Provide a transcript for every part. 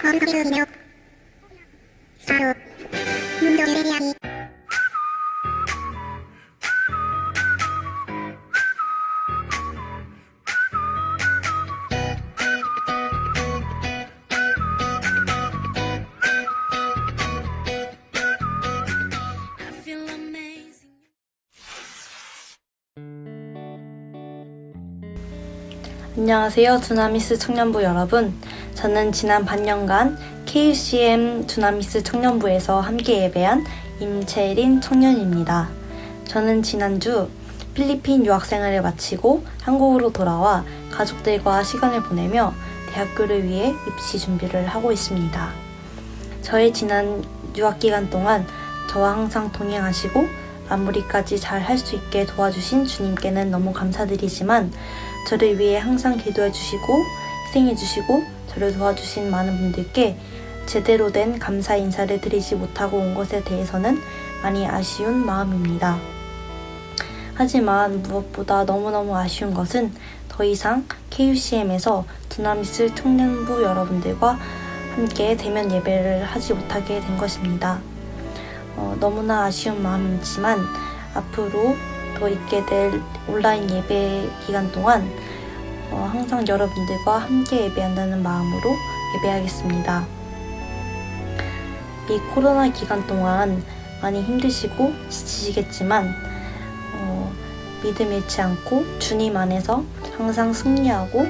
거리며 바로 문도 예배하기. 안녕하세요, 두나미스 청년부 여러분. 저는 지난 반년간 KUCM 두나미스 청년부에서 함께 예배한 임채린 청년입니다. 저는 지난주 필리핀 유학생활을 마치고 한국으로 돌아와 가족들과 시간을 보내며 대학교를 위해 입시 준비를 하고 있습니다. 저의 지난 유학기간 동안 저와 항상 동행하시고 마무리까지 잘 할 수 있게 도와주신 주님께는 너무 감사드리지만 저를 위해 항상 기도해 주시고 희생해 주시고 저를 도와주신 많은 분들께 제대로 된 감사 인사를 드리지 못하고 온 것에 대해서는 많이 아쉬운 마음입니다. 하지만 무엇보다 너무너무 아쉬운 것은 더 이상 KUCM에서 두나미스 청년부 여러분들과 함께 대면 예배를 하지 못하게 된 것입니다. 너무나 아쉬운 마음이지만 앞으로 더 있게 될 온라인 예배 기간 동안 항상 여러분들과 함께 예배한다는 마음으로 예배하겠습니다. 이 코로나 기간 동안 많이 힘드시고 지치시겠지만 믿음 잃지 않고 주님 안에서 항상 승리하고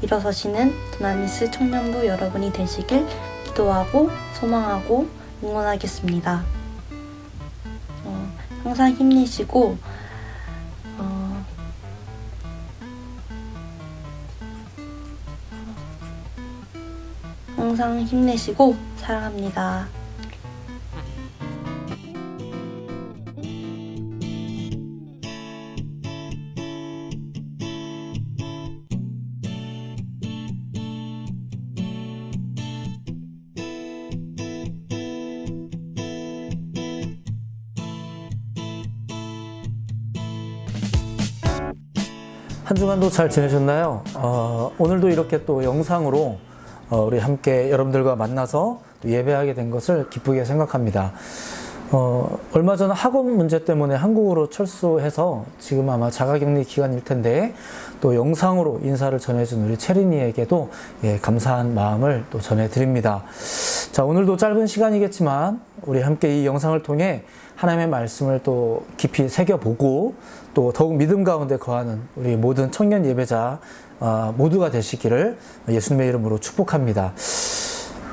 일어서시는 두나미스 청년부 여러분이 되시길 기도하고 소망하고 응원하겠습니다. 항상 힘내시고 항상 힘내시고 사랑합니다. 한 주간도 잘 지내셨나요? 오늘도 이렇게 또 영상으로 우리 함께 여러분들과 만나서 예배하게 된 것을 기쁘게 생각합니다. 얼마 전 학업 문제 때문에 한국으로 철수해서 지금 아마 자가격리 기간일 텐데 또 영상으로 인사를 전해준 우리 채린이에게도 감사한 마음을 또 전해드립니다. 자, 오늘도 짧은 시간이겠지만 우리 함께 이 영상을 통해 하나님의 말씀을 또 깊이 새겨보고 또 더욱 믿음 가운데 거하는 우리 모든 청년 예배자 모두가 되시기를 예수님의 이름으로 축복합니다.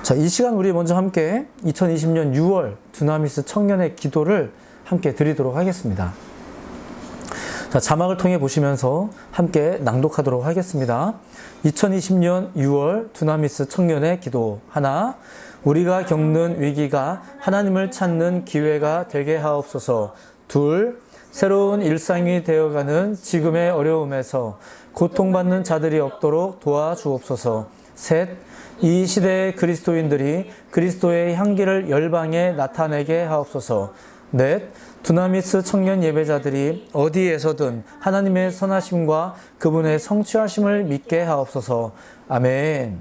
자, 이 시간 우리 먼저 함께 2020년 6월 두나미스 청년의 기도를 함께 드리도록 하겠습니다. 자, 자막을 통해 보시면서 함께 낭독하도록 하겠습니다. 2020년 6월 두나미스 청년의 기도. 하나, 우리가 겪는 위기가 하나님을 찾는 기회가 되게 하옵소서. 둘, 새로운 일상이 되어가는 지금의 어려움에서 고통받는 자들이 없도록 도와주옵소서. 셋, 이 시대의 그리스도인들이 그리스도의 향기를 열방에 나타내게 하옵소서. 넷, 두나미스 청년 예배자들이 어디에서든 하나님의 선하심과 그분의 성취하심을 믿게 하옵소서. 아멘.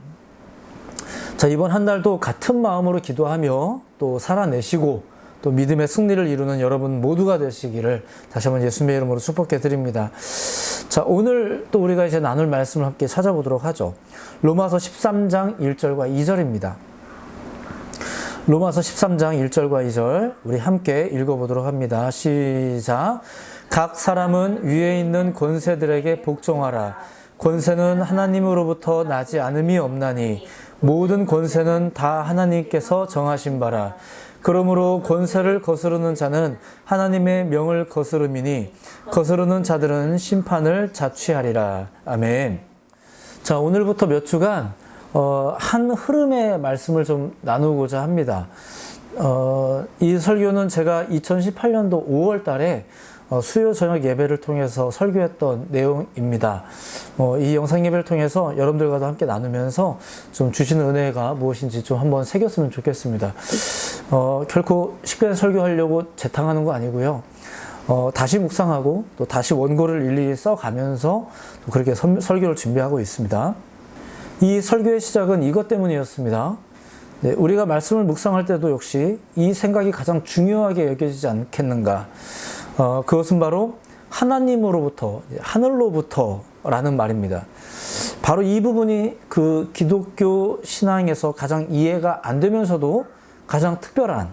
자, 이번 한 달도 같은 마음으로 기도하며 또 살아내시고 또 믿음의 승리를 이루는 여러분 모두가 되시기를 다시 한번 예수님의 이름으로 축복해 드립니다. 자, 오늘 또 우리가 이제 나눌 말씀을 함께 찾아보도록 하죠. 로마서 13장 1절과 2절입니다. 로마서 13장 1절과 2절 우리 함께 읽어보도록 합니다. 시작. 각 사람은 위에 있는 권세들에게 복종하라. 권세는 하나님으로부터 나지 않음이 없나니 모든 권세는 다 하나님께서 정하신 바라. 그러므로 권세를 거스르는 자는 하나님의 명을 거스름이니 거스르는 자들은 심판을 자취하리라. 아멘. 자, 오늘부터 몇 주간 한 흐름의 말씀을 좀 나누고자 합니다. 이 설교는 제가 2018년도 5월 달에 수요 저녁 예배를 통해서 설교했던 내용입니다. 이 영상 예배를 통해서 여러분들과도 함께 나누면서 좀 주시는 은혜가 무엇인지 좀 한번 새겼으면 좋겠습니다. 결코 쉽게 설교하려고 재탕하는 거 아니고요. 다시 묵상하고 또 다시 원고를 일일이 써가면서 또 그렇게 설교를 준비하고 있습니다. 이 설교의 시작은 이것 때문이었습니다. 네, 우리가 말씀을 묵상할 때도 역시 이 생각이 가장 중요하게 여겨지지 않겠는가. 그것은 바로 하나님으로부터, 하늘로부터라는 말입니다. 바로 이 부분이 그 기독교 신앙에서 가장 이해가 안 되면서도 가장 특별한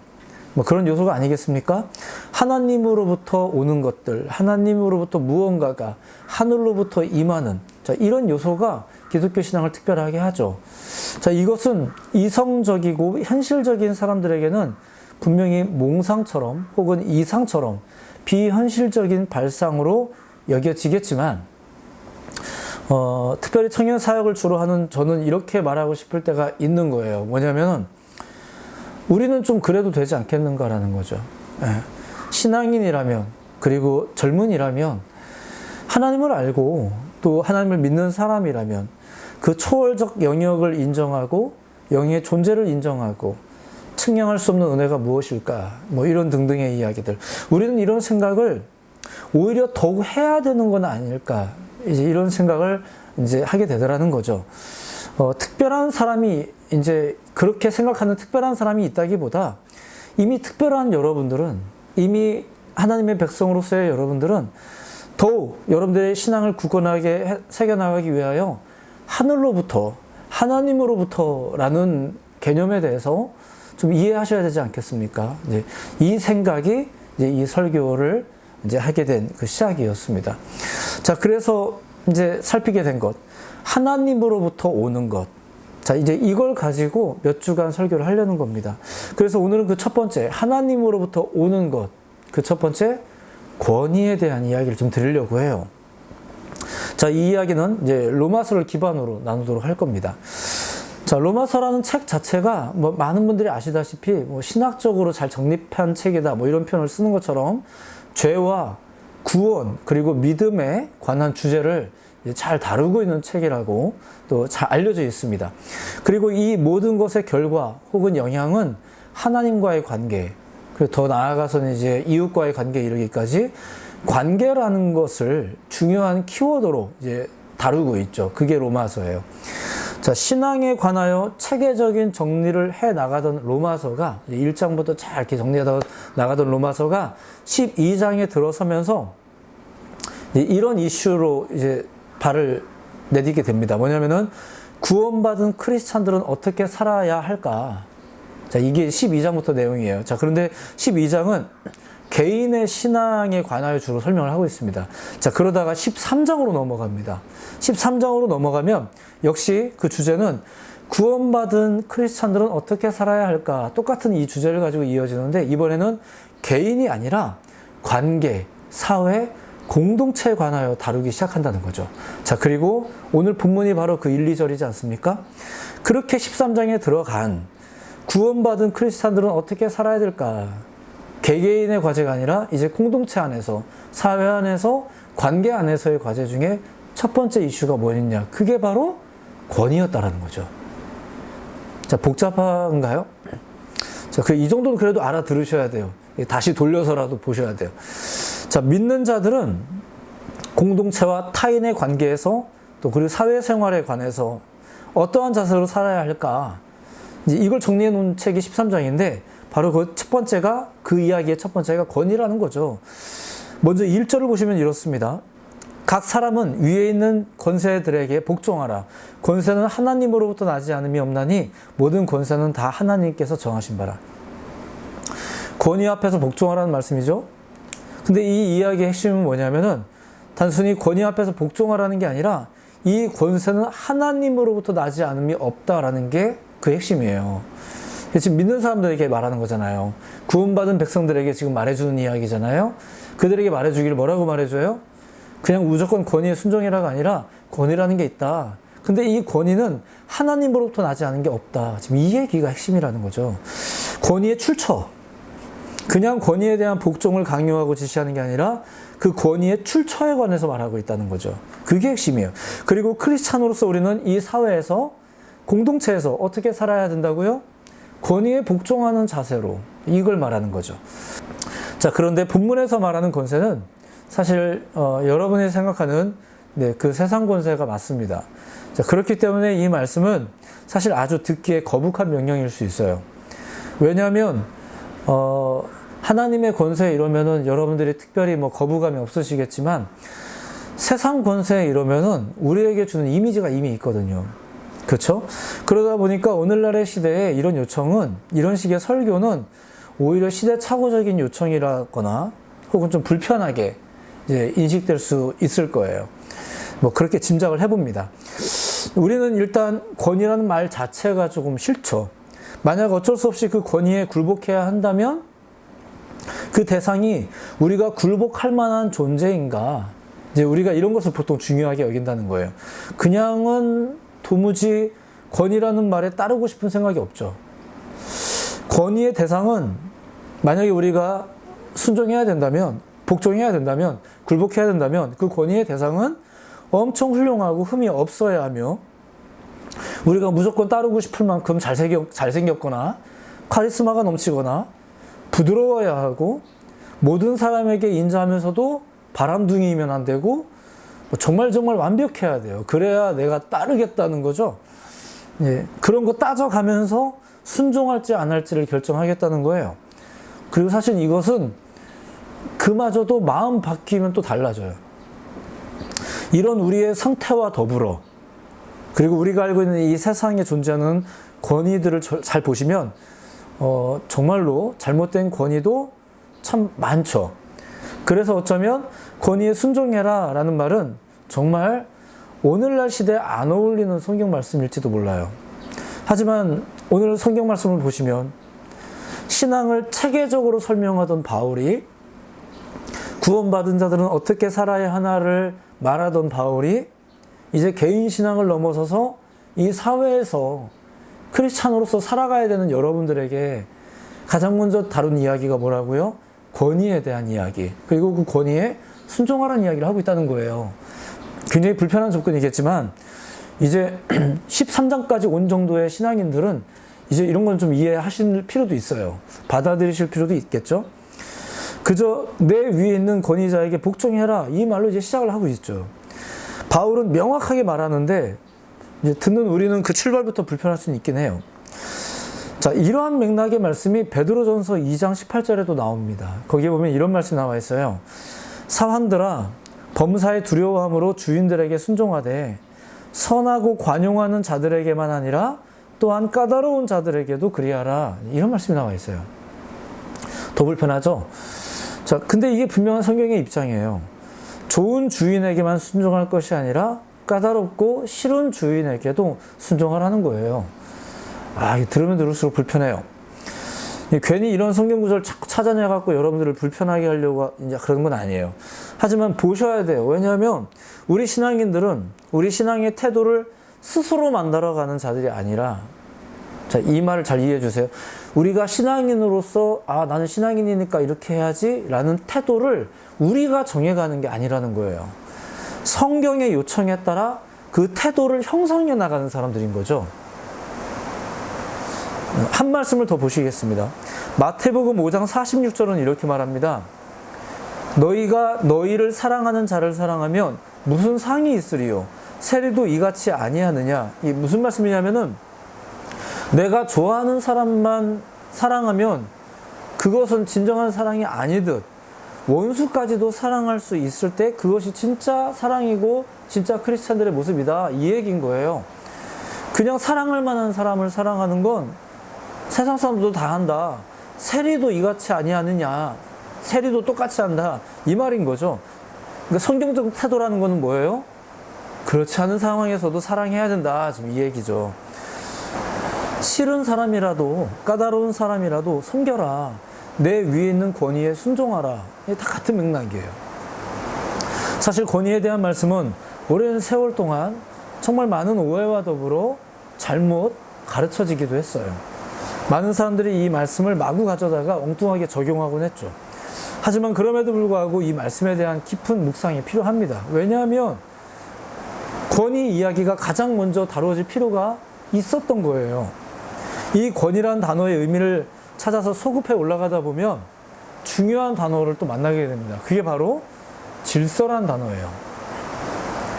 그런 요소가 아니겠습니까? 하나님으로부터 오는 것들, 하나님으로부터 무언가가 하늘로부터 임하는, 자, 이런 요소가 기독교 신앙을 특별하게 하죠. 자, 이것은 이성적이고 현실적인 사람들에게는 분명히 몽상처럼 혹은 이상처럼 비현실적인 발상으로 여겨지겠지만, 특별히 청년 사역을 주로 하는 저는 이렇게 말하고 싶을 때가 있는 거예요. 뭐냐면은, 우리는 좀 그래도 되지 않겠는가라는 거죠. 예. 신앙인이라면, 그리고 젊은이라면, 하나님을 알고 또 하나님을 믿는 사람이라면 그 초월적 영역을 인정하고 영의 존재를 인정하고 측량할 수 없는 은혜가 무엇일까? 이런 등등의 이야기들. 우리는 이런 생각을 오히려 더욱 해야 되는 건 아닐까? 이제 이런 생각을 이제 하게 되더라는 거죠. 특별한 사람이 이제 그렇게 생각하는 특별한 사람이 있다기보다 이미 특별한 여러분들은, 이미 하나님의 백성으로서의 여러분들은 더욱 여러분들의 신앙을 굳건하게 새겨나가기 위하여 하늘로부터, 하나님으로부터라는 개념에 대해서 좀 이해하셔야 되지 않겠습니까? 이제 이 생각이 이제 이 설교를 이제 하게 된 그 시작이었습니다. 자, 그래서 이제 살피게 된 것, 하나님으로부터 오는 것. 자, 이제 이걸 가지고 몇 주간 설교를 하려는 겁니다. 그래서 오늘은 그 첫 번째, 하나님으로부터 오는 것, 그 첫 번째, 권위에 대한 이야기를 좀 드리려고 해요. 자, 이 이야기는 이제 로마서를 기반으로 나누도록 할 겁니다. 자, 로마서라는 책 자체가 많은 분들이 아시다시피 신학적으로 잘 정립한 책이다, 이런 표현을 쓰는 것처럼 죄와 구원 그리고 믿음에 관한 주제를 잘 다루고 있는 책이라고 또 잘 알려져 있습니다. 그리고 이 모든 것의 결과 혹은 영향은 하나님과의 관계, 그리고 더 나아가서는 이제 이웃과의 관계에 이르기까지 관계라는 것을 중요한 키워드로 이제 다루고 있죠. 그게 로마서예요. 자, 신앙에 관하여 체계적인 정리를 해 나가던 로마서가 1장부터 잘 이렇게 정리하다 나가던 로마서가 12장에 들어서면서 이런 이슈로 이제 발을 내딛게 됩니다. 뭐냐면은 구원받은 크리스찬들은 어떻게 살아야 할까? 자, 이게 12장부터 내용이에요. 자, 그런데 12장은 개인의 신앙에 관하여 주로 설명을 하고 있습니다. 자, 그러다가 13장으로 넘어갑니다. 13장으로 넘어가면 역시 그 주제는 구원받은 크리스찬들은 어떻게 살아야 할까? 똑같은 이 주제를 가지고 이어지는데 이번에는 개인이 아니라 관계, 사회, 공동체에 관하여 다루기 시작한다는 거죠. 자, 그리고 오늘 본문이 바로 그 1, 2절이지 않습니까? 그렇게 13장에 들어간 구원받은 크리스찬들은 어떻게 살아야 될까? 개개인의 과제가 아니라 이제 공동체 안에서, 사회 안에서, 관계 안에서의 과제 중에 첫 번째 이슈가 뭐였냐? 그게 바로 권위였다라는 거죠. 자, 복잡한가요? 자, 이 정도는 그래도 알아들으셔야 돼요. 다시 돌려서라도 보셔야 돼요. 자, 믿는 자들은 공동체와 타인의 관계에서 또 그리고 사회생활에 관해서 어떠한 자세로 살아야 할까? 이제 이걸 정리해 놓은 책이 13장인데 바로 그 첫 번째가, 그 이야기의 첫 번째가 권위라는 거죠. 먼저 1절을 보시면 이렇습니다. 각 사람은 위에 있는 권세들에게 복종하라. 권세는 하나님으로부터 나지 않음이 없나니 모든 권세는 다 하나님께서 정하신 바라. 권위 앞에서 복종하라는 말씀이죠. 근데 이 이야기의 핵심은 뭐냐면은 단순히 권위 앞에서 복종하라는 게 아니라 이 권세는 하나님으로부터 나지 않음이 없다라는 게 그 핵심이에요. 지금 믿는 사람들에게 말하는 거잖아요. 구원받은 백성들에게 지금 말해주는 이야기잖아요. 그들에게 말해주기를 뭐라고 말해줘요? 그냥 무조건 권위에 순종이라가 아니라 권위라는 게 있다. 근데 이 권위는 하나님으로부터 나지 않은 게 없다. 지금 이 얘기가 핵심이라는 거죠. 권위의 출처. 그냥 권위에 대한 복종을 강요하고 지시하는 게 아니라 그 권위의 출처에 관해서 말하고 있다는 거죠. 그게 핵심이에요. 그리고 크리스찬으로서 우리는 이 사회에서, 공동체에서 어떻게 살아야 된다고요? 권위에 복종하는 자세로, 이걸 말하는 거죠. 자, 그런데 본문에서 말하는 권세는 사실 여러분이 생각하는 그 세상 권세가 맞습니다. 자, 그렇기 때문에 이 말씀은 사실 아주 듣기에 거북한 명령일 수 있어요. 왜냐하면 하나님의 권세 이러면은 여러분들이 특별히 뭐 거부감이 없으시겠지만 세상 권세 이러면은 우리에게 주는 이미지가 이미 있거든요. 그렇죠? 그러다 보니까 오늘날의 시대에 이런 요청은, 이런 식의 설교는 오히려 시대착오적인 요청이라거나 혹은 좀 불편하게 이제 인식될 수 있을 거예요. 뭐 그렇게 짐작을 해봅니다. 우리는 일단 권위라는 말 자체가 조금 싫죠. 만약 어쩔 수 없이 그 권위에 굴복해야 한다면 그 대상이 우리가 굴복할 만한 존재인가, 이제 우리가 이런 것을 보통 중요하게 여긴다는 거예요. 그냥은 도무지 권위라는 말에 따르고 싶은 생각이 없죠. 권위의 대상은 만약에 우리가 순종해야 된다면, 복종해야 된다면, 굴복해야 된다면 그 권위의 대상은 엄청 훌륭하고 흠이 없어야 하며 우리가 무조건 따르고 싶을 만큼 잘생겼거나 카리스마가 넘치거나 부드러워야 하고 모든 사람에게 인자하면서도 바람둥이이면 안 되고 정말 완벽해야 돼요. 그래야 내가 따르겠다는 거죠. 예, 그런 거 따져가면서 순종할지 안 할지를 결정하겠다는 거예요. 그리고 사실 이것은 그마저도 마음 바뀌면 또 달라져요. 이런 우리의 상태와 더불어, 그리고 우리가 알고 있는 이 세상에 존재하는 권위들을 잘 보시면 정말로 잘못된 권위도 참 많죠. 그래서 어쩌면 권위에 순종해라 라는 말은 정말 오늘날 시대에 안 어울리는 성경 말씀일지도 몰라요. 하지만 오늘 성경 말씀을 보시면 신앙을 체계적으로 설명하던 바울이, 구원받은 자들은 어떻게 살아야 하나를 말하던 바울이 이제 개인 신앙을 넘어서서 이 사회에서 크리스찬으로서 살아가야 되는 여러분들에게 가장 먼저 다룬 이야기가 뭐라고요? 권위에 대한 이야기, 그리고 그 권위에 순종하라는 이야기를 하고 있다는 거예요. 굉장히 불편한 접근이겠지만 이제 13장까지 온 정도의 신앙인들은 이제 이런 건 좀 이해하실 필요도 있어요. 받아들이실 필요도 있겠죠. 그저 내 위에 있는 권위자에게 복종해라, 이 말로 이제 시작을 하고 있죠. 바울은 명확하게 말하는데 이제 듣는 우리는 그 출발부터 불편할 수는 있긴 해요. 자, 이러한 맥락의 말씀이 베드로전서 2장 18절에도 나옵니다. 거기에 보면 이런 말씀이 나와 있어요. 사환들아, 범사에 두려워함으로 주인들에게 순종하되 선하고 관용하는 자들에게만 아니라 또한 까다로운 자들에게도 그리하라. 이런 말씀이 나와 있어요. 더 불편하죠? 자, 근데 이게 분명한 성경의 입장이에요. 좋은 주인에게만 순종할 것이 아니라 까다롭고 싫은 주인에게도 순종하라는 거예요. 들으면 들을수록 불편해요. 괜히 이런 성경 구절을 자꾸 찾아내갖고 여러분들을 불편하게 하려고 이제 그런 건 아니에요. 하지만 보셔야 돼요. 왜냐하면 우리 신앙인들은 우리 신앙의 태도를 스스로 만들어가는 자들이 아니라, 자, 이 말을 잘 이해해 주세요. 우리가 신앙인으로서 나는 신앙인이니까 이렇게 해야지 라는 태도를 우리가 정해가는 게 아니라는 거예요. 성경의 요청에 따라 그 태도를 형성해 나가는 사람들인 거죠. 한 말씀을 더 보시겠습니다. 마태복음 5장 46절은 이렇게 말합니다. 너희가 너희를 사랑하는 자를 사랑하면 무슨 상이 있으리요? 세리도 이같이 아니하느냐? 이 무슨 말씀이냐면은 내가 좋아하는 사람만 사랑하면 그것은 진정한 사랑이 아니듯 원수까지도 사랑할 수 있을 때 그것이 진짜 사랑이고 진짜 크리스찬들의 모습이다, 이 얘기인 거예요. 그냥 사랑할 만한 사람을 사랑하는 건 세상 사람들도 다 한다, 세리도 이같이 아니하느냐, 세리도 똑같이 한다, 이 말인 거죠. 그러니까 성경적 태도라는 거는 뭐예요? 그렇지 않은 상황에서도 사랑해야 된다, 지금 이 얘기죠. 싫은 사람이라도 까다로운 사람이라도 섬겨라, 내 위에 있는 권위에 순종하라, 이게 다 같은 맥락이에요. 사실 권위에 대한 말씀은 오랜 세월 동안 정말 많은 오해와 더불어 잘못 가르쳐지기도 했어요. 많은 사람들이 이 말씀을 마구 가져다가 엉뚱하게 적용하곤 했죠. 하지만 그럼에도 불구하고 이 말씀에 대한 깊은 묵상이 필요합니다. 왜냐하면 권위 이야기가 가장 먼저 다루어질 필요가 있었던 거예요. 이 권위라는 단어의 의미를 찾아서 소급해 올라가다 보면 중요한 단어를 또 만나게 됩니다. 그게 바로 질서란 단어예요.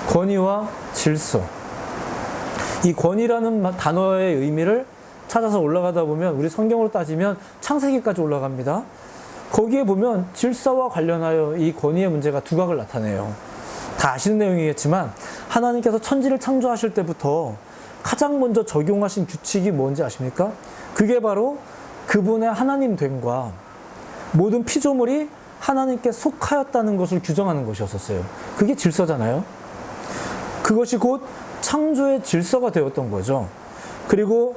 권위와 질서. 이 권위라는 단어의 의미를 찾아서 올라가다 보면 우리 성경으로 따지면 창세기까지 올라갑니다. 거기에 보면 질서와 관련하여 이 권위의 문제가 두각을 나타내요. 다 아시는 내용이겠지만 하나님께서 천지를 창조하실 때부터 가장 먼저 적용하신 규칙이 뭔지 아십니까? 그게 바로 그분의 하나님 됨과 모든 피조물이 하나님께 속하였다는 것을 규정하는 것이었어요. 그게 질서잖아요. 그것이 곧 창조의 질서가 되었던 거죠. 그리고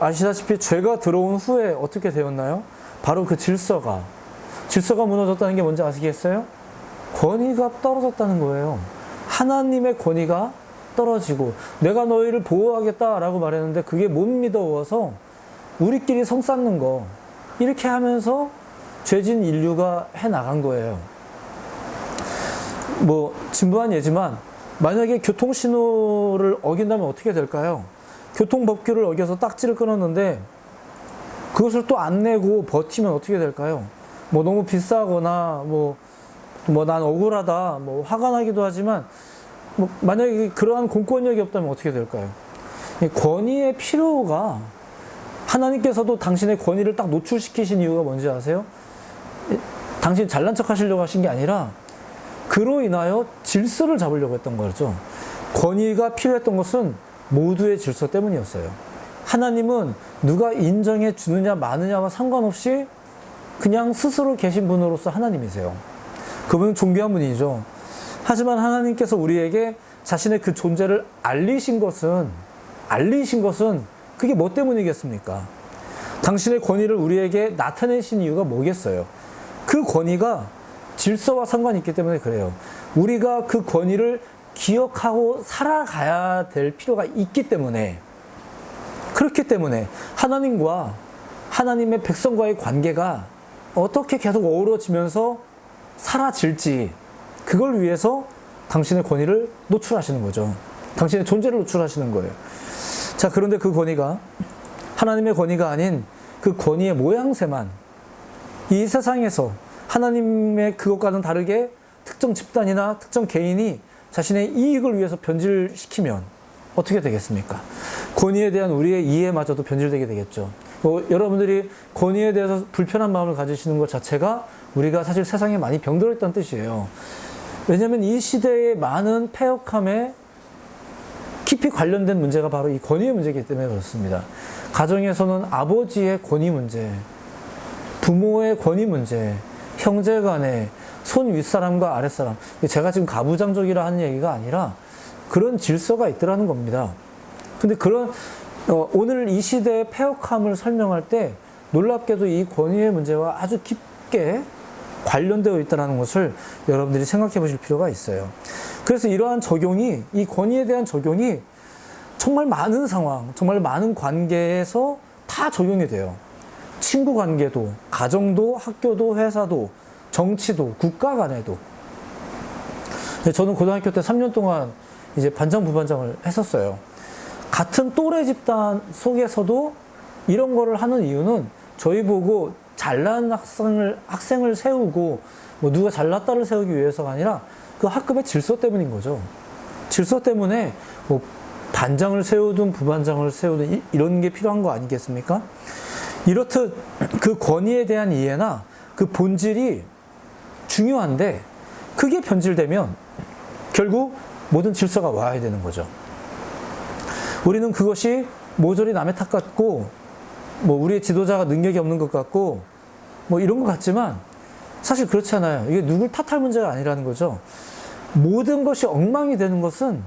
아시다시피 죄가 들어온 후에 어떻게 되었나요? 바로 그 질서가 무너졌다는 게 뭔지 아시겠어요? 권위가 떨어졌다는 거예요. 하나님의 권위가 떨어지고 내가 너희를 보호하겠다라고 말했는데 그게 못 믿어워서 우리끼리 성 쌓는 거 이렇게 하면서 죄진 인류가 해나간 거예요. 진부한 예지만 만약에 교통신호를 어긴다면 어떻게 될까요? 교통법규를 어겨서 딱지를 끊었는데 그것을 또 안 내고 버티면 어떻게 될까요? 너무 비싸거나 난 억울하다 화가 나기도 하지만 만약에 그러한 공권력이 없다면 어떻게 될까요? 권위의 필요가 하나님께서도 당신의 권위를 딱 노출시키신 이유가 뭔지 아세요? 당신 잘난 척 하시려고 하신 게 아니라 그로 인하여 질서를 잡으려고 했던 거죠. 권위가 필요했던 것은 모두의 질서 때문이었어요. 하나님은 누가 인정해 주느냐 마느냐와 상관없이 그냥 스스로 계신 분으로서 하나님이세요. 그분은 존귀한 분이죠. 하지만 하나님께서 우리에게 자신의 그 존재를 알리신 것은 그게 뭐 때문이겠습니까? 당신의 권위를 우리에게 나타내신 이유가 뭐겠어요? 그 권위가 질서와 상관이 있기 때문에 그래요. 우리가 그 권위를 기억하고 살아가야 될 필요가 있기 때문에, 그렇기 때문에 하나님과 하나님의 백성과의 관계가 어떻게 계속 어우러지면서 사라질지, 그걸 위해서 당신의 권위를 노출하시는 거죠. 당신의 존재를 노출하시는 거예요. 자, 그런데 그 권위가 하나님의 권위가 아닌 그 권위의 모양새만 이 세상에서 하나님의 그것과는 다르게 특정 집단이나 특정 개인이 자신의 이익을 위해서 변질시키면 어떻게 되겠습니까? 권위에 대한 우리의 이해마저도 변질되게 되겠죠. 여러분들이 권위에 대해서 불편한 마음을 가지시는 것 자체가 우리가 사실 세상에 많이 병들어 있다는 뜻이에요. 왜냐하면 이 시대의 많은 패역함에 깊이 관련된 문제가 바로 이 권위의 문제이기 때문에 그렇습니다. 가정에서는 아버지의 권위 문제, 부모의 권위 문제, 형제 간의 손 윗사람과 아랫사람, 제가 지금 가부장적이라 하는 얘기가 아니라 그런 질서가 있더라는 겁니다. 근데 오늘 이 시대의 패역함을 설명할 때 놀랍게도 이 권위의 문제와 아주 깊게 관련되어 있다는 것을 여러분들이 생각해 보실 필요가 있어요. 그래서 이러한 적용이, 이 권위에 대한 적용이 정말 많은 상황, 정말 많은 관계에서 다 적용이 돼요. 친구 관계도, 가정도, 학교도, 회사도, 정치도, 국가 간에도. 저는 고등학교 때 3년 동안 이제 반장, 부반장을 했었어요. 같은 또래 집단 속에서도 이런 거를 하는 이유는 저희 보고 잘난 학생을 세우고 누가 잘났다를 세우기 위해서가 아니라 그 학급의 질서 때문인 거죠. 질서 때문에 반장을 세우든 부반장을 세우든 이런 게 필요한 거 아니겠습니까? 이렇듯 그 권위에 대한 이해나 그 본질이 중요한데 그게 변질되면 결국 모든 질서가 와야 되는 거죠. 우리는 그것이 모조리 남의 탓 같고 우리의 지도자가 능력이 없는 것 같고 이런 것 같지만 사실 그렇지 않아요. 이게 누굴 탓할 문제가 아니라는 거죠. 모든 것이 엉망이 되는 것은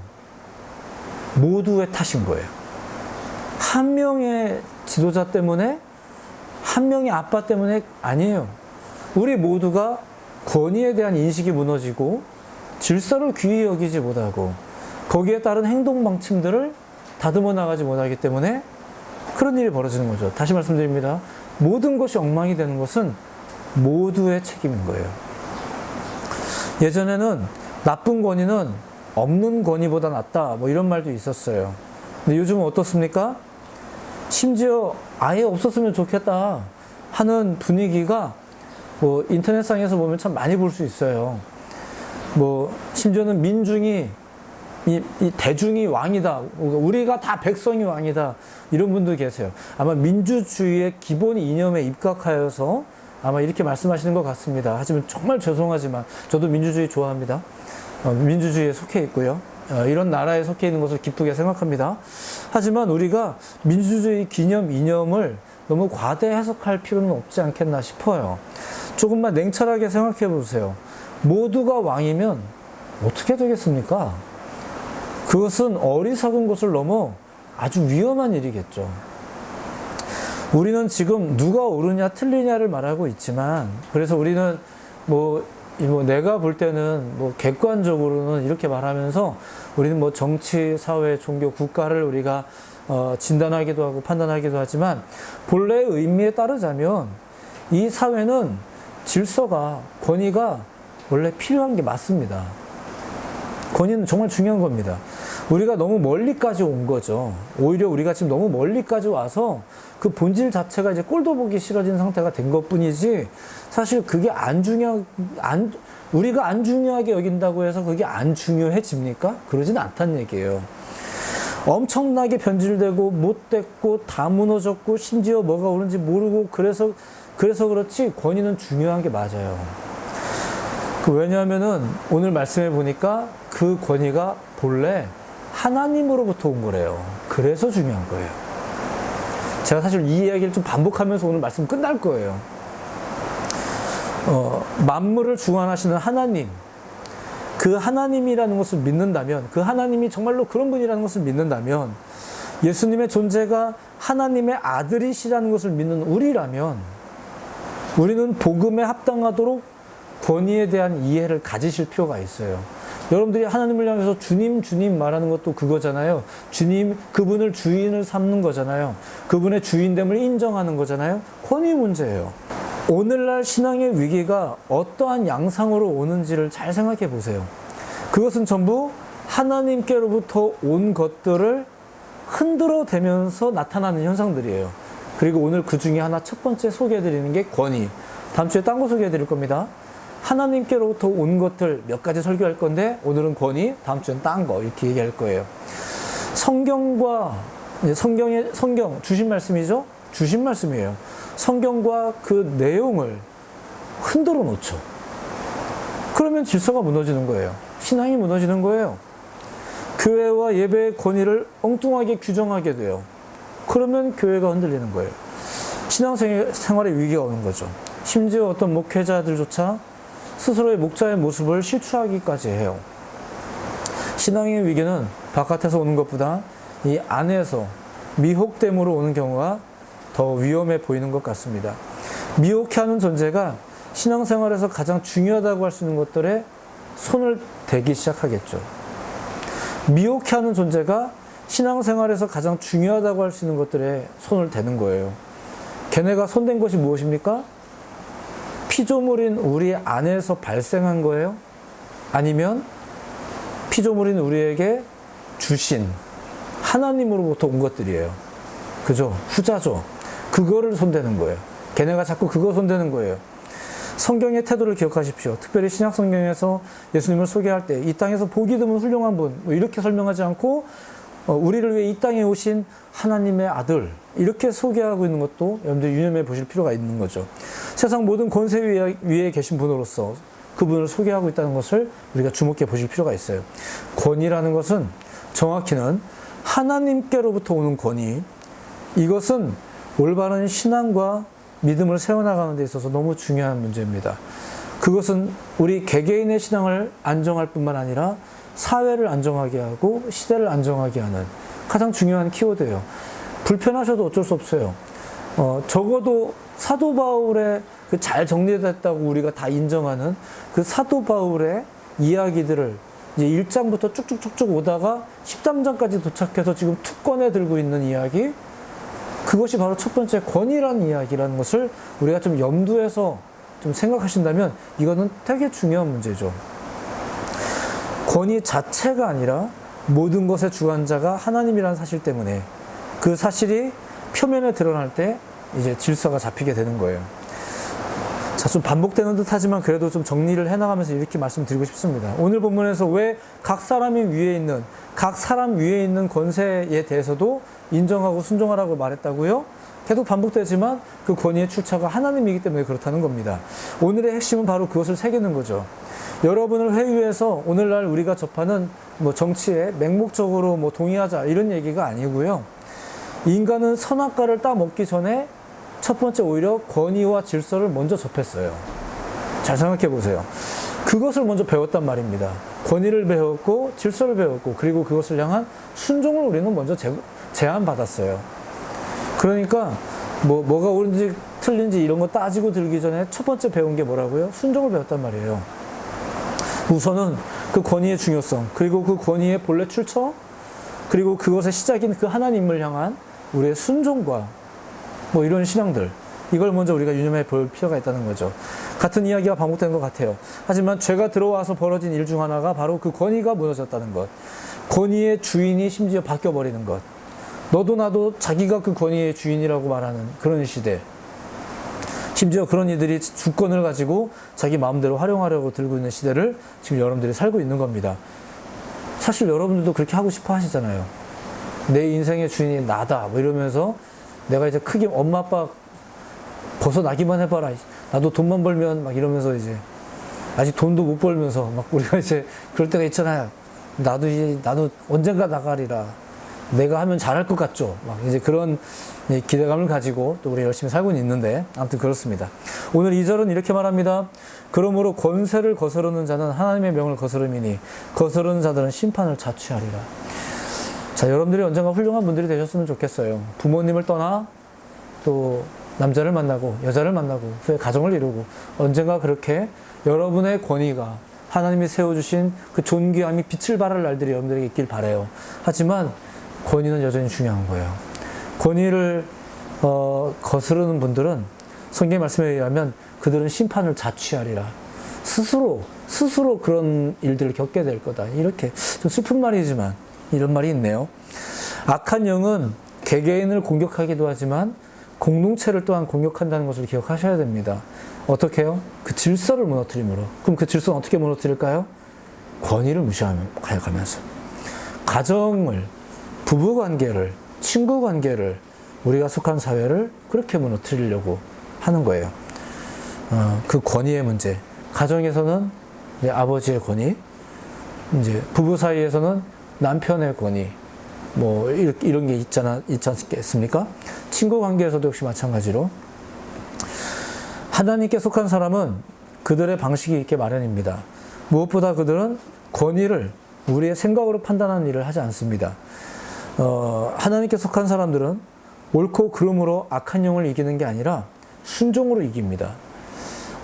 모두의 탓인 거예요. 한 명의 지도자 때문에, 한 명의 아빠 때문에 아니에요. 우리 모두가 권위에 대한 인식이 무너지고 질서를 귀히 여기지 못하고 거기에 따른 행동 방침들을 다듬어 나가지 못하기 때문에 그런 일이 벌어지는 거죠. 다시 말씀드립니다. 모든 것이 엉망이 되는 것은 모두의 책임인 거예요. 예전에는 나쁜 권위는 없는 권위보다 낫다 이런 말도 있었어요. 근데 요즘은 어떻습니까? 심지어 아예 없었으면 좋겠다 하는 분위기가 인터넷상에서 보면 참 많이 볼 수 있어요. 심지어는 민중이 이 대중이 왕이다. 우리가 다 백성이 왕이다. 이런 분도 계세요. 아마 민주주의의 기본 이념에 입각하여서 아마 이렇게 말씀하시는 것 같습니다. 하지만 정말 죄송하지만 저도 민주주의 좋아합니다. 민주주의에 속해 있고요. 이런 나라에 속해 있는 것을 기쁘게 생각합니다. 하지만 우리가 민주주의 기념 이념을 너무 과대 해석할 필요는 없지 않겠나 싶어요. 조금만 냉철하게 생각해 보세요. 모두가 왕이면 어떻게 되겠습니까? 그것은 어리석은 것을 넘어 아주 위험한 일이겠죠. 우리는 지금 누가 옳으냐 틀리냐를 말하고 있지만, 그래서 우리는 내가 볼 때는 객관적으로는 이렇게 말하면서 우리는 정치, 사회, 종교, 국가를 우리가 진단하기도 하고 판단하기도 하지만, 본래의 의미에 따르자면 이 사회는 질서가, 권위가 원래 필요한 게 맞습니다. 권위는 정말 중요한 겁니다. 우리가 너무 멀리까지 온 거죠. 오히려 우리가 지금 너무 멀리까지 와서 그 본질 자체가 이제 꼴도 보기 싫어진 상태가 된 것 뿐이지, 사실 그게 우리가 안 중요하게 여긴다고 해서 그게 안 중요해집니까? 그러진 않다는 얘기예요. 엄청나게 변질되고 못됐고 다 무너졌고 심지어 뭐가 옳은지 모르고 그래서 그렇지 권위는 중요한 게 맞아요. 왜냐하면은 오늘 말씀해 보니까 그 권위가 본래 하나님으로부터 온 거래요. 그래서 중요한 거예요. 제가 사실 이 이야기를 좀 반복하면서 오늘 말씀 끝날 거예요. 만물을 주관하시는 하나님, 그 하나님이라는 것을 믿는다면, 그 하나님이 정말로 그런 분이라는 것을 믿는다면, 예수님의 존재가 하나님의 아들이시라는 것을 믿는 우리라면, 우리는 복음에 합당하도록 권위에 대한 이해를 가지실 필요가 있어요. 여러분들이 하나님을 향해서 주님, 주님 말하는 것도 그거잖아요. 주님, 그분을 주인을 삼는 거잖아요. 그분의 주인됨을 인정하는 거잖아요. 권위 문제예요. 오늘날 신앙의 위기가 어떠한 양상으로 오는지를 잘 생각해 보세요. 그것은 전부 하나님께로부터 온 것들을 흔들어 대면서 나타나는 현상들이에요. 그리고 오늘 그 중에 하나 첫 번째 소개해 드리는 게 권위. 다음 주에 딴 거 소개해 드릴 겁니다. 하나님께로부터 온 것들 몇 가지 설교할 건데, 오늘은 권위, 다음 주엔 딴 거, 이렇게 얘기할 거예요. 성경, 주신 말씀이죠? 주신 말씀이에요. 성경과 그 내용을 흔들어 놓죠. 그러면 질서가 무너지는 거예요. 신앙이 무너지는 거예요. 교회와 예배의 권위를 엉뚱하게 규정하게 돼요. 그러면 교회가 흔들리는 거예요. 신앙생활의 위기가 오는 거죠. 심지어 어떤 목회자들조차 스스로의 목자의 모습을 실추하기까지 해요. 신앙의 위기는 바깥에서 오는 것보다 이 안에서 미혹됨으로 오는 경우가 더 위험해 보이는 것 같습니다. 미혹해하는 존재가 신앙생활에서 가장 중요하다고 할 수 있는 것들에 손을 대기 시작하겠죠. 미혹해하는 존재가 신앙생활에서 가장 중요하다고 할 수 있는 것들에 손을 대는 거예요. 걔네가 손댄 것이 무엇입니까? 피조물인 우리 안에서 발생한 거예요? 아니면 피조물인 우리에게 주신 하나님으로부터 온 것들이에요. 그죠? 후자죠. 그거를 손대는 거예요. 걔네가 자꾸 그거 손대는 거예요. 성경의 태도를 기억하십시오. 특별히 신약 성경에서 예수님을 소개할 때 이 땅에서 보기 드문 훌륭한 분, 이렇게 설명하지 않고 우리를 위해 이 땅에 오신 하나님의 아들, 이렇게 소개하고 있는 것도 여러분들이 유념해 보실 필요가 있는 거죠. 세상 모든 권세 위에 계신 분으로서 그분을 소개하고 있다는 것을 우리가 주목해 보실 필요가 있어요. 권위라는 것은 정확히는 하나님께로부터 오는 권위, 이것은 올바른 신앙과 믿음을 세워나가는 데 있어서 너무 중요한 문제입니다. 그것은 우리 개개인의 신앙을 안정할 뿐만 아니라 사회를 안정하게 하고 시대를 안정하게 하는 가장 중요한 키워드예요. 불편하셔도 어쩔 수 없어요. 적어도 사도 바울의 그 잘 정리됐다고 우리가 다 인정하는 그 사도 바울의 이야기들을 이제 1장부터 쭉쭉쭉쭉 오다가 13장까지 도착해서 지금 툭 꺼내 들고 있는 이야기, 그것이 바로 첫 번째 권위라는 이야기라는 것을 우리가 좀 염두에서 좀 생각하신다면 이거는 되게 중요한 문제죠. 권위 자체가 아니라 모든 것의 주관자가 하나님이라는 사실 때문에 그 사실이 표면에 드러날 때 이제 질서가 잡히게 되는 거예요. 자, 좀 반복되는 듯 하지만 그래도 좀 정리를 해나가면서 이렇게 말씀드리고 싶습니다. 오늘 본문에서 왜 각 사람 위에 있는 권세에 대해서도 인정하고 순종하라고 말했다고요? 계속 반복되지만 그 권위의 출처가 하나님이기 때문에 그렇다는 겁니다. 오늘의 핵심은 바로 그것을 새기는 거죠. 여러분을 회유해서 오늘날 우리가 접하는 정치에 맹목적으로 동의하자 이런 얘기가 아니고요. 인간은 선악과를 따먹기 전에 첫 번째 오히려 권위와 질서를 먼저 접했어요. 잘 생각해 보세요. 그것을 먼저 배웠단 말입니다. 권위를 배웠고 질서를 배웠고 그리고 그것을 향한 순종을 우리는 먼저 제안받았어요. 그러니까 뭐가 옳은지 틀린지 이런 거 따지고 들기 전에 첫 번째 배운 게 뭐라고요? 순종을 배웠단 말이에요. 우선은 그 권위의 중요성, 그리고 그 권위의 본래 출처, 그리고 그것의 시작인 그 하나님을 향한 우리의 순종과 이런 신앙들, 이걸 먼저 우리가 유념해 볼 필요가 있다는 거죠. 같은 이야기가 반복되는 것 같아요. 하지만 죄가 들어와서 벌어진 일 중 하나가 바로 그 권위가 무너졌다는 것. 권위의 주인이 심지어 바뀌어버리는 것. 너도 나도 자기가 그 권위의 주인이라고 말하는 그런 시대. 심지어 그런 이들이 주권을 가지고 자기 마음대로 활용하려고 들고 있는 시대를 지금 여러분들이 살고 있는 겁니다. 사실 여러분들도 그렇게 하고 싶어 하시잖아요. 내 인생의 주인이 나다 이러면서 내가 이제 크게 엄마 아빠 벗어나기만 해봐라. 나도 돈만 벌면 이러면서 이제 아직 돈도 못 벌면서 우리가 이제 그럴 때가 있잖아요. 나도 언젠가 나가리라. 내가 하면 잘할 것 같죠. 이제 그런 기대감을 가지고 또 우리 열심히 살고는 있는데 아무튼 그렇습니다. 오늘 2절은 이렇게 말합니다. 그러므로 권세를 거스르는 자는 하나님의 명을 거스름이니 거스르는 자들은 심판을 자취하리라. 자, 여러분들이 언젠가 훌륭한 분들이 되셨으면 좋겠어요. 부모님을 떠나 또 남자를 만나고 여자를 만나고 후에 가정을 이루고 언젠가 그렇게 여러분의 권위가 하나님이 세워주신 그 존귀함이 빛을 발할 날들이 여러분들에게 있길 바라요. 하지만 권위는 여전히 중요한 거예요. 권위를 거스르는 분들은 성경의 말씀에 의하면 그들은 심판을 자취하리라. 스스로 그런 일들을 겪게 될 거다. 이렇게 좀 슬픈 말이지만 이런 말이 있네요. 악한 영은 개개인을 공격하기도 하지만 공동체를 또한 공격한다는 것을 기억하셔야 됩니다. 어떻게 해요? 그 질서를 무너뜨림으로. 그럼 그 질서는 어떻게 무너뜨릴까요? 권위를 무시하면서. 가정을, 부부관계를, 친구관계를, 우리가 속한 사회를 그렇게 무너뜨리려고 하는 거예요. 그 권위의 문제. 가정에서는 이제 아버지의 권위, 이제 부부 사이에서는 남편의 권위, 이런 게 있지 않겠습니까? 친구 관계에서도 역시 마찬가지로. 하나님께 속한 사람은 그들의 방식이 있게 마련입니다. 무엇보다 그들은 권위를 우리의 생각으로 판단하는 일을 하지 않습니다. 하나님께 속한 사람들은 옳고 그름으로 악한 영을 이기는 게 아니라 순종으로 이깁니다.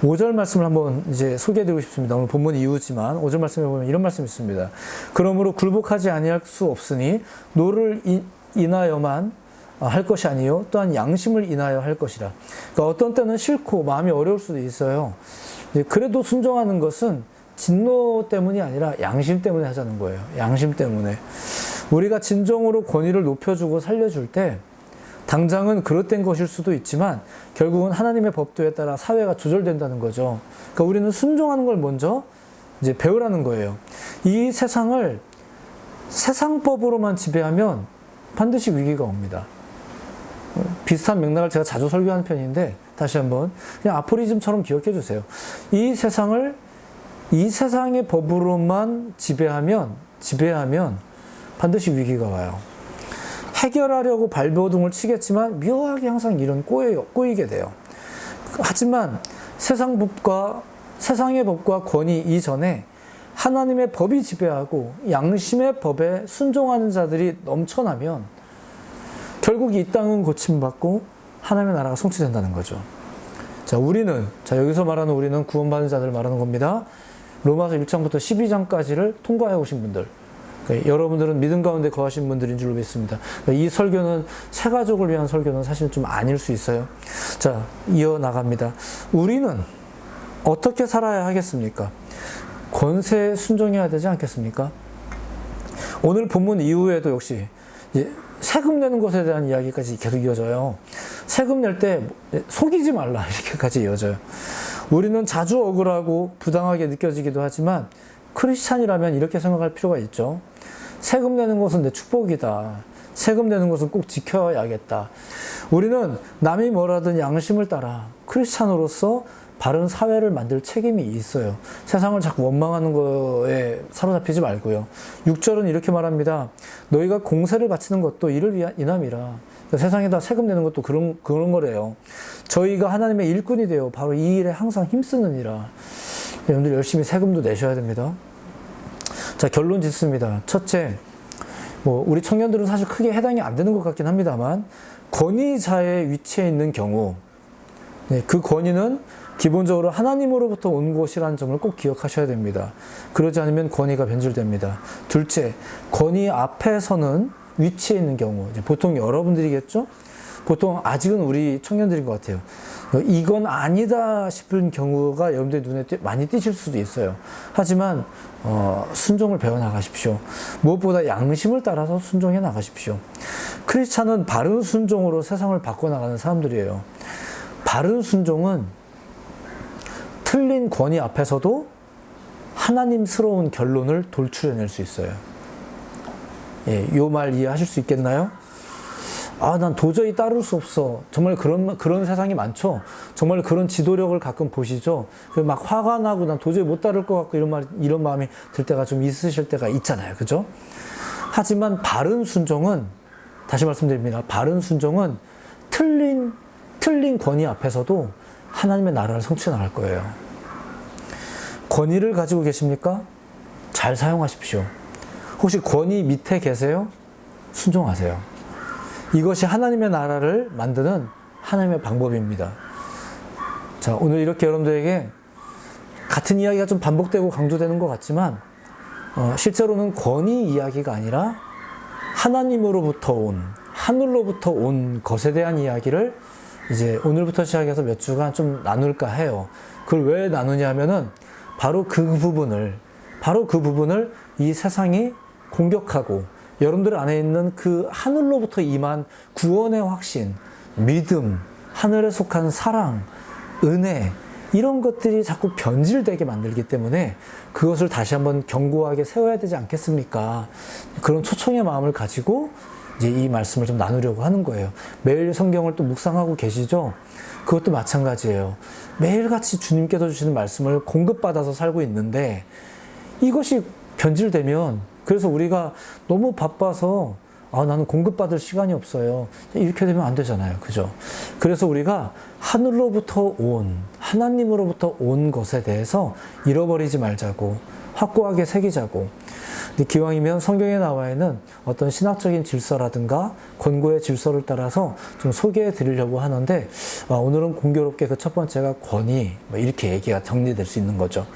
5절 말씀을 한번 이제 소개해드리고 싶습니다. 오늘 본문 이유지만 5절 말씀에 보면 이런 말씀이 있습니다. 그러므로 굴복하지 아니할 수 없으니 노를 인하여만 할 것이 아니요 또한 양심을 인하여 할 것이라. 그러니까 어떤 때는 싫고 마음이 어려울 수도 있어요. 그래도 순종하는 것은 진노 때문이 아니라 양심 때문에 하자는 거예요. 양심 때문에. 우리가 진정으로 권위를 높여주고 살려줄 때 당장은 그릇된 것일 수도 있지만 결국은 하나님의 법도에 따라 사회가 조절된다는 거죠. 그러니까 우리는 순종하는 걸 먼저 이제 배우라는 거예요. 이 세상을 세상법으로만 지배하면 반드시 위기가 옵니다. 비슷한 맥락을 제가 자주 설교하는 편인데 다시 한번 그냥 아포리즘처럼 기억해 주세요. 이 세상을 이 세상의 법으로만 지배하면 반드시 위기가 와요. 해결하려고 발버둥을 치겠지만 묘하게 항상 일은 꼬이게 돼요. 하지만 세상의 법과 권위 이전에 하나님의 법이 지배하고 양심의 법에 순종하는 자들이 넘쳐나면 결국 이 땅은 고침받고 하나님의 나라가 성취된다는 거죠. 여기서 말하는 우리는 구원받은 자들 말하는 겁니다. 로마서 1장부터 12장까지를 통과해 오신 분들, 여러분들은 믿음 가운데 거하신 분들인 줄로 믿습니다. 이 설교는 새 가족을 위한 설교는 사실 좀 아닐 수 있어요. 자, 이어나갑니다. 우리는 어떻게 살아야 하겠습니까? 권세에 순종해야 되지 않겠습니까? 오늘 본문 이후에도 역시 세금 내는 것에 대한 이야기까지 계속 이어져요. 세금 낼 때 속이지 말라 이렇게까지 이어져요. 우리는 자주 억울하고 부당하게 느껴지기도 하지만 크리스찬이라면 이렇게 생각할 필요가 있죠. 세금 내는 것은 내 축복이다. 세금 내는 것은 꼭 지켜야겠다. 우리는 남이 뭐라든 양심을 따라 크리스찬으로서 바른 사회를 만들 책임이 있어요. 세상을 자꾸 원망하는 거에 사로잡히지 말고요. 6절은 이렇게 말합니다. 너희가 공세를 바치는 것도 이를 위한 인함이라. 그러니까 세상에다 세금 내는 것도 그런 거래요. 저희가 하나님의 일꾼이 되어 바로 이 일에 항상 힘쓰느니라. 여러분들 열심히 세금도 내셔야 됩니다. 자, 결론 짓습니다. 첫째, 우리 청년들은 사실 크게 해당이 안 되는 것 같긴 합니다만, 권위자의 위치에 있는 경우, 그 권위는 기본적으로 하나님으로부터 온 것이라는 점을 꼭 기억하셔야 됩니다. 그러지 않으면 권위가 변질됩니다. 둘째, 권위 앞에서는 위치에 있는 경우, 보통 여러분들이겠죠? 보통 아직은 우리 청년들인 것 같아요. 이건 아니다 싶은 경우가 여러분들 눈에 많이 띄실 수도 있어요. 하지만 순종을 배워 나가십시오. 무엇보다 양심을 따라서 순종해 나가십시오. 크리스찬은 바른 순종으로 세상을 바꿔나가는 사람들이에요. 바른 순종은 틀린 권위 앞에서도 하나님스러운 결론을 돌출해낼 수 있어요. 요 말 이해하실 수 있겠나요? 난 도저히 따를 수 없어. 정말 그런 세상이 많죠? 정말 그런 지도력을 가끔 보시죠? 막 화가 나고 난 도저히 못 따를 것 같고 이런 마음이 들 때가 좀 있으실 때가 있잖아요. 그죠? 하지만 바른 순종은, 다시 말씀드립니다. 바른 순종은 틀린 권위 앞에서도 하나님의 나라를 성취해 나갈 거예요. 권위를 가지고 계십니까? 잘 사용하십시오. 혹시 권위 밑에 계세요? 순종하세요. 이것이 하나님의 나라를 만드는 하나님의 방법입니다. 자, 오늘 이렇게 여러분들에게 같은 이야기가 좀 반복되고 강조되는 것 같지만, 실제로는 권위 이야기가 아니라 하나님으로부터 온, 하늘로부터 온 것에 대한 이야기를 이제 오늘부터 시작해서 몇 주간 좀 나눌까 해요. 그걸 왜 나누냐 하면은 바로 그 부분을 이 세상이 공격하고 여러분들 안에 있는 그 하늘로부터 임한 구원의 확신, 믿음, 하늘에 속한 사랑, 은혜, 이런 것들이 자꾸 변질되게 만들기 때문에 그것을 다시 한번 견고하게 세워야 되지 않겠습니까? 그런 초청의 마음을 가지고 이제 이 말씀을 좀 나누려고 하는 거예요. 매일 성경을 또 묵상하고 계시죠? 그것도 마찬가지예요. 매일같이 주님께서 주시는 말씀을 공급받아서 살고 있는데 이것이 변질되면, 그래서 우리가 너무 바빠서 나는 공급받을 시간이 없어요. 이렇게 되면 안 되잖아요. 그죠? 그래서 우리가 하늘로부터 온, 하나님으로부터 온 것에 대해서 잃어버리지 말자고, 확고하게 새기자고. 기왕이면 성경에 나와 있는 어떤 신학적인 질서라든가 권고의 질서를 따라서 좀 소개해 드리려고 하는데, 오늘은 공교롭게 그 첫 번째가 권위, 이렇게 얘기가 정리될 수 있는 거죠.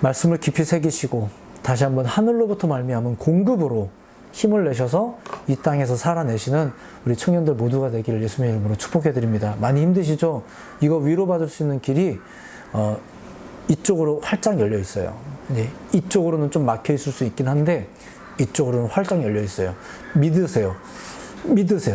말씀을 깊이 새기시고 다시 한번 하늘로부터 말미암은 공급으로 힘을 내셔서 이 땅에서 살아내시는 우리 청년들 모두가 되기를 예수님의 이름으로 축복해 드립니다. 많이 힘드시죠? 이거 위로받을 수 있는 길이 이쪽으로 활짝 열려 있어요. 이쪽으로는 좀 막혀 있을 수 있긴 한데 이쪽으로는 활짝 열려 있어요. 믿으세요.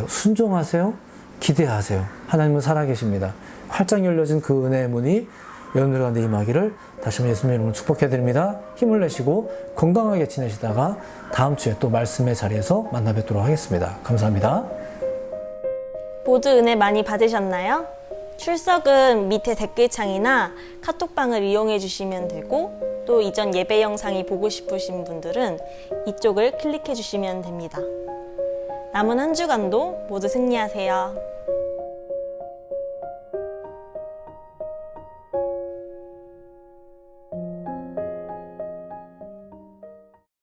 순종하세요. 기대하세요. 하나님은 살아계십니다. 활짝 열려진 그 은혜의 문이 여러분들 가운데 임하기를 다시 한번 예수님의 이름으로 축복해 드립니다. 힘을 내시고 건강하게 지내시다가 다음 주에 또 말씀의 자리에서 만나 뵙도록 하겠습니다. 감사합니다. 모두 은혜 많이 받으셨나요? 출석은 밑에 댓글창이나 카톡방을 이용해 주시면 되고, 또 이전 예배 영상이 보고 싶으신 분들은 이쪽을 클릭해 주시면 됩니다. 남은 한 주간도 모두 승리하세요.